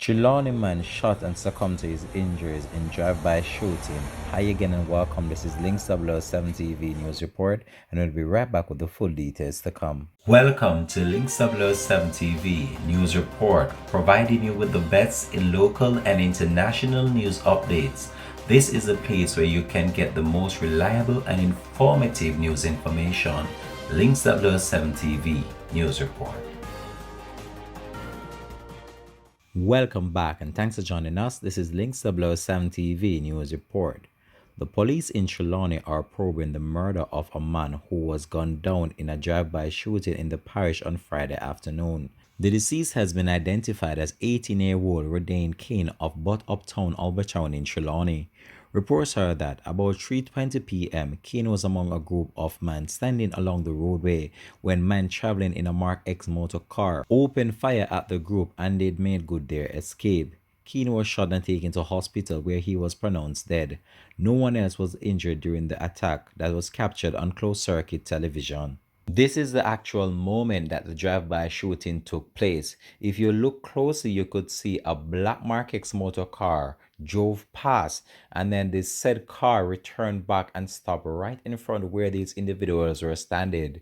Trelawny man shot and succumbed to his injuries in drive-by shooting. Hi again and welcome. This is Links 007 TV News Report, and we'll be right back with the full details to come. Welcome to Links 007 TV News Report, providing you with the best in local and international news updates. This is a place where you can get the most reliable and informative news information. Links 007 TV News Report. Welcome back and thanks for joining us. This is Links 007 TV News Report. The police in Trelawny are probing the murder of a man who was gunned down in a drive-by shooting in the parish on Friday afternoon. The deceased has been identified as 18-year-old Rodane Kane of Butt Uptown, Albertown in Trelawny. Reports are that about 3:20 p.m., Kane was among a group of men standing along the roadway when men traveling in a Mark X motor car opened fire at the group and they'd made good their escape. Kane was shot and taken to hospital where he was pronounced dead. No one else was injured during the attack that was captured on closed-circuit television. This is the actual moment that the drive-by shooting took place. If you look closely, you could see a black Mark X motor car drove past, and then this said car returned back and stopped right in front of where these individuals were standing.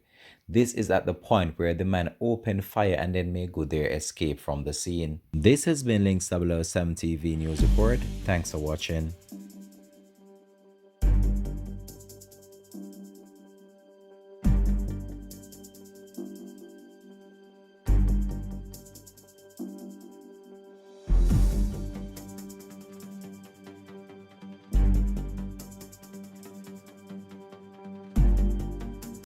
This is at the point where the man opened fire and then made good their escape from the scene. This has been Links 007 TV News Report. Thanks for watching.